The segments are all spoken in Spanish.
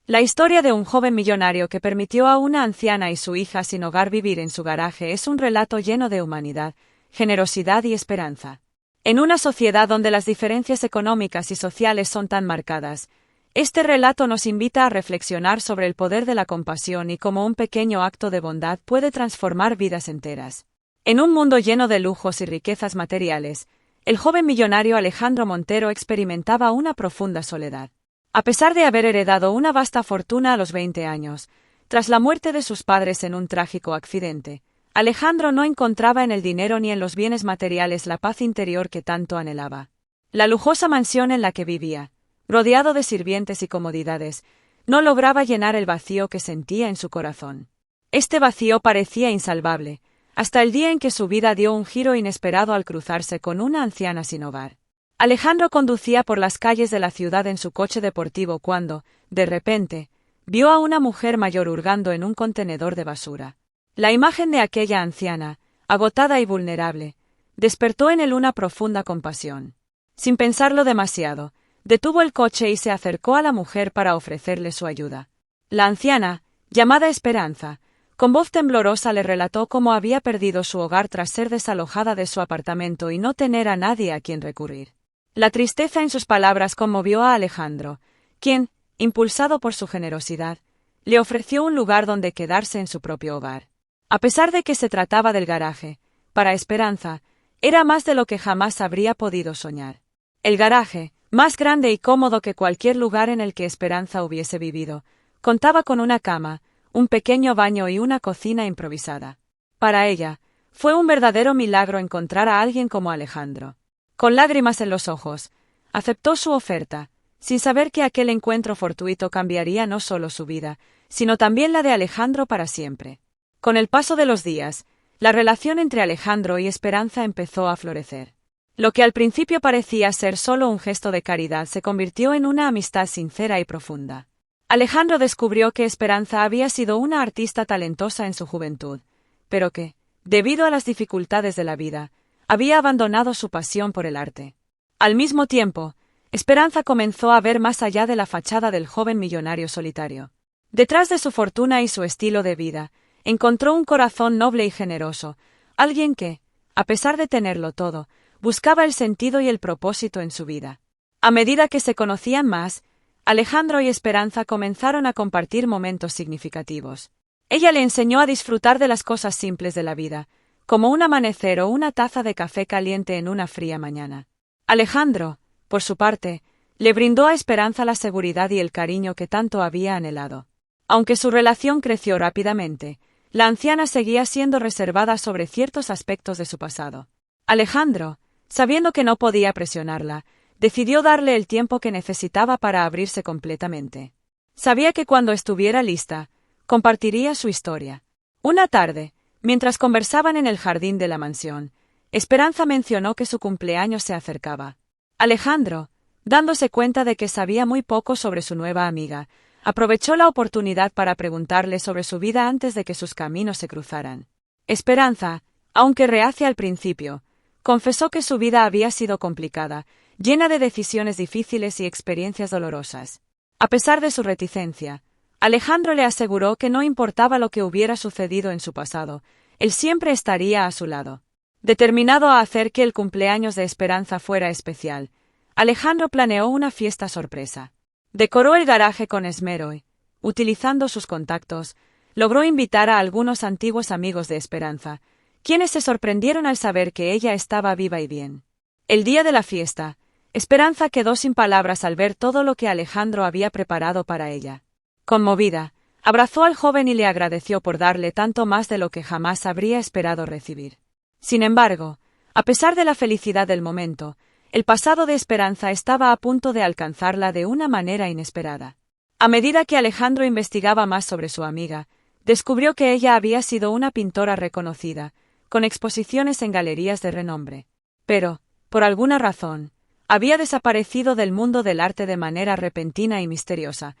La historia de un joven millonario que permitió a una anciana y su hija sin hogar vivir en su garaje es un relato lleno de humanidad, generosidad y esperanza. En una sociedad donde las diferencias económicas y sociales son tan marcadas, este relato nos invita a reflexionar sobre el poder de la compasión y cómo un pequeño acto de bondad puede transformar vidas enteras. En un mundo lleno de lujos y riquezas materiales, el joven millonario Alejandro Montero experimentaba una profunda soledad. A pesar de haber heredado una vasta fortuna a los 20 años, tras la muerte de sus padres en un trágico accidente, Alejandro no encontraba en el dinero ni en los bienes materiales la paz interior que tanto anhelaba. La lujosa mansión en la que vivía, rodeado de sirvientes y comodidades, no lograba llenar el vacío que sentía en su corazón. Este vacío parecía insalvable, hasta el día en que su vida dio un giro inesperado al cruzarse con una anciana sin hogar. Alejandro conducía por las calles de la ciudad en su coche deportivo cuando, de repente, vio a una mujer mayor hurgando en un contenedor de basura. La imagen de aquella anciana, agotada y vulnerable, despertó en él una profunda compasión. Sin pensarlo demasiado, detuvo el coche y se acercó a la mujer para ofrecerle su ayuda. La anciana, llamada Esperanza, con voz temblorosa le relató cómo había perdido su hogar tras ser desalojada de su apartamento y no tener a nadie a quien recurrir. La tristeza en sus palabras conmovió a Alejandro, quien, impulsado por su generosidad, le ofreció un lugar donde quedarse en su propio hogar. A pesar de que se trataba del garaje, para Esperanza, era más de lo que jamás habría podido soñar. El garaje, más grande y cómodo que cualquier lugar en el que Esperanza hubiese vivido, contaba con una cama, un pequeño baño y una cocina improvisada. Para ella, fue un verdadero milagro encontrar a alguien como Alejandro. Con lágrimas en los ojos, aceptó su oferta, sin saber que aquel encuentro fortuito cambiaría no solo su vida, sino también la de Alejandro para siempre. Con el paso de los días, la relación entre Alejandro y Esperanza empezó a florecer. Lo que al principio parecía ser solo un gesto de caridad se convirtió en una amistad sincera y profunda. Alejandro descubrió que Esperanza había sido una artista talentosa en su juventud, pero que, debido a las dificultades de la vida, había abandonado su pasión por el arte. Al mismo tiempo, Esperanza comenzó a ver más allá de la fachada del joven millonario solitario. Detrás de su fortuna y su estilo de vida, encontró un corazón noble y generoso, alguien que, a pesar de tenerlo todo, buscaba el sentido y el propósito en su vida. A medida que se conocían más, Alejandro y Esperanza comenzaron a compartir momentos significativos. Ella le enseñó a disfrutar de las cosas simples de la vida, como un amanecer o una taza de café caliente en una fría mañana. Alejandro, por su parte, le brindó a Esperanza la seguridad y el cariño que tanto había anhelado. Aunque su relación creció rápidamente, la anciana seguía siendo reservada sobre ciertos aspectos de su pasado. Alejandro, sabiendo que no podía presionarla, decidió darle el tiempo que necesitaba para abrirse completamente. Sabía que cuando estuviera lista, compartiría su historia. Una tarde, mientras conversaban en el jardín de la mansión, Esperanza mencionó que su cumpleaños se acercaba. Alejandro, dándose cuenta de que sabía muy poco sobre su nueva amiga, aprovechó la oportunidad para preguntarle sobre su vida antes de que sus caminos se cruzaran. Esperanza, aunque reacia al principio, confesó que su vida había sido complicada, llena de decisiones difíciles y experiencias dolorosas. A pesar de su reticencia, Alejandro le aseguró que no importaba lo que hubiera sucedido en su pasado, él siempre estaría a su lado. Determinado a hacer que el cumpleaños de Esperanza fuera especial, Alejandro planeó una fiesta sorpresa. Decoró el garaje con esmero y, utilizando sus contactos, logró invitar a algunos antiguos amigos de Esperanza, quienes se sorprendieron al saber que ella estaba viva y bien. El día de la fiesta, Esperanza quedó sin palabras al ver todo lo que Alejandro había preparado para ella. Conmovida, abrazó al joven y le agradeció por darle tanto más de lo que jamás habría esperado recibir. Sin embargo, a pesar de la felicidad del momento, el pasado de Esperanza estaba a punto de alcanzarla de una manera inesperada. A medida que Alejandro investigaba más sobre su amiga, descubrió que ella había sido una pintora reconocida, con exposiciones en galerías de renombre. Pero, por alguna razón, había desaparecido del mundo del arte de manera repentina y misteriosa,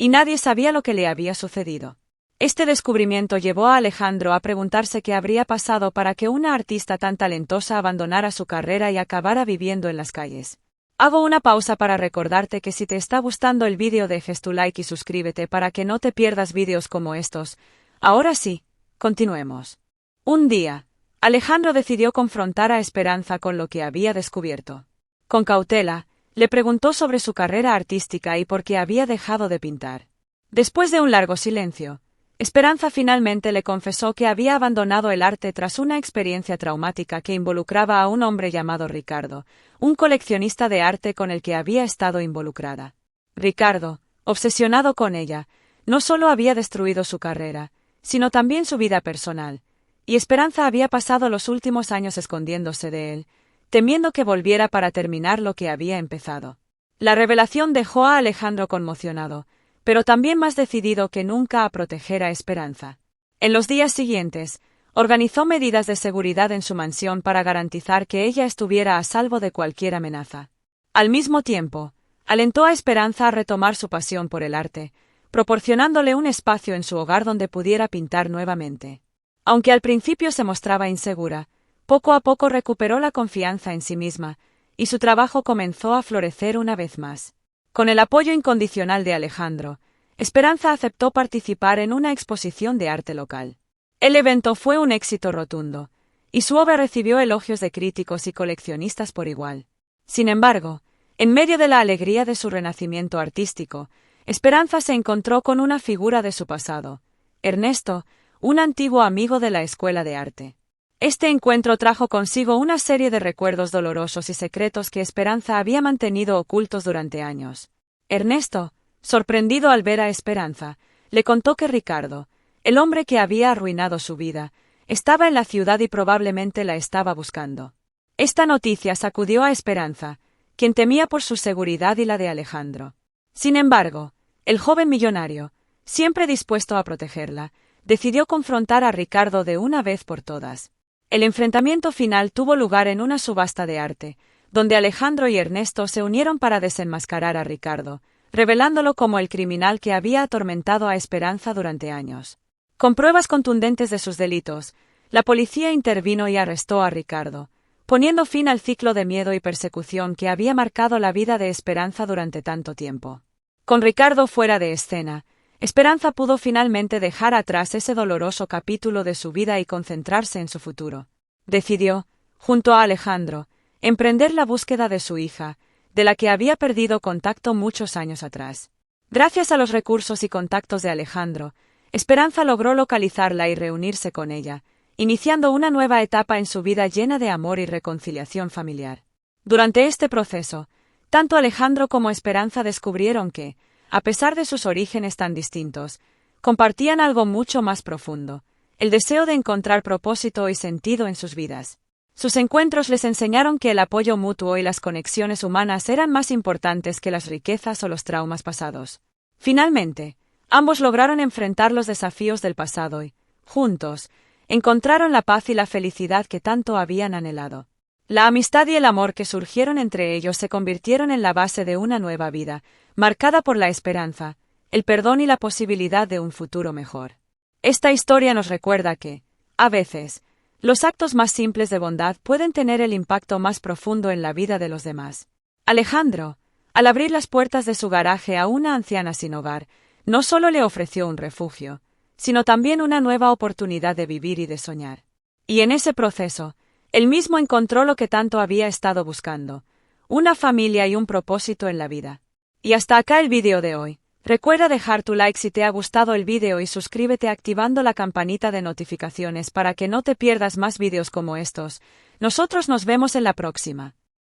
y nadie sabía lo que le había sucedido. Este descubrimiento llevó a Alejandro a preguntarse qué habría pasado para que una artista tan talentosa abandonara su carrera y acabara viviendo en las calles. Hago una pausa para recordarte que si te está gustando el vídeo dejes tu like y suscríbete para que no te pierdas vídeos como estos. Ahora sí, continuemos. Un día, Alejandro decidió confrontar a Esperanza con lo que había descubierto. Con cautela, le preguntó sobre su carrera artística y por qué había dejado de pintar. Después de un largo silencio, Esperanza finalmente le confesó que había abandonado el arte tras una experiencia traumática que involucraba a un hombre llamado Ricardo, un coleccionista de arte con el que había estado involucrada. Ricardo, obsesionado con ella, no solo había destruido su carrera, sino también su vida personal, y Esperanza había pasado los últimos años escondiéndose de él, temiendo que volviera para terminar lo que había empezado. La revelación dejó a Alejandro conmocionado, pero también más decidido que nunca a proteger a Esperanza. En los días siguientes, organizó medidas de seguridad en su mansión para garantizar que ella estuviera a salvo de cualquier amenaza. Al mismo tiempo, alentó a Esperanza a retomar su pasión por el arte, proporcionándole un espacio en su hogar donde pudiera pintar nuevamente. Aunque al principio se mostraba insegura, poco a poco recuperó la confianza en sí misma, y su trabajo comenzó a florecer una vez más. Con el apoyo incondicional de Alejandro, Esperanza aceptó participar en una exposición de arte local. El evento fue un éxito rotundo, y su obra recibió elogios de críticos y coleccionistas por igual. Sin embargo, en medio de la alegría de su renacimiento artístico, Esperanza se encontró con una figura de su pasado, Ernesto, un antiguo amigo de la escuela de arte. Este encuentro trajo consigo una serie de recuerdos dolorosos y secretos que Esperanza había mantenido ocultos durante años. Ernesto, sorprendido al ver a Esperanza, le contó que Ricardo, el hombre que había arruinado su vida, estaba en la ciudad y probablemente la estaba buscando. Esta noticia sacudió a Esperanza, quien temía por su seguridad y la de Alejandro. Sin embargo, el joven millonario, siempre dispuesto a protegerla, decidió confrontar a Ricardo de una vez por todas. El enfrentamiento final tuvo lugar en una subasta de arte, donde Alejandro y Ernesto se unieron para desenmascarar a Ricardo, revelándolo como el criminal que había atormentado a Esperanza durante años. Con pruebas contundentes de sus delitos, la policía intervino y arrestó a Ricardo, poniendo fin al ciclo de miedo y persecución que había marcado la vida de Esperanza durante tanto tiempo. Con Ricardo fuera de escena, Esperanza pudo finalmente dejar atrás ese doloroso capítulo de su vida y concentrarse en su futuro. Decidió, junto a Alejandro, emprender la búsqueda de su hija, de la que había perdido contacto muchos años atrás. Gracias a los recursos y contactos de Alejandro, Esperanza logró localizarla y reunirse con ella, iniciando una nueva etapa en su vida llena de amor y reconciliación familiar. Durante este proceso, tanto Alejandro como Esperanza descubrieron que, a pesar de sus orígenes tan distintos, compartían algo mucho más profundo, el deseo de encontrar propósito y sentido en sus vidas. Sus encuentros les enseñaron que el apoyo mutuo y las conexiones humanas eran más importantes que las riquezas o los traumas pasados. Finalmente, ambos lograron enfrentar los desafíos del pasado y, juntos, encontraron la paz y la felicidad que tanto habían anhelado. La amistad y el amor que surgieron entre ellos se convirtieron en la base de una nueva vida, marcada por la esperanza, el perdón y la posibilidad de un futuro mejor. Esta historia nos recuerda que, a veces, los actos más simples de bondad pueden tener el impacto más profundo en la vida de los demás. Alejandro, al abrir las puertas de su garaje a una anciana sin hogar, no solo le ofreció un refugio, sino también una nueva oportunidad de vivir y de soñar. Y en ese proceso, él mismo encontró lo que tanto había estado buscando, una familia y un propósito en la vida. Y hasta acá el vídeo de hoy. Recuerda dejar tu like si te ha gustado el vídeo y suscríbete activando la campanita de notificaciones para que no te pierdas más vídeos como estos. Nosotros nos vemos en la próxima.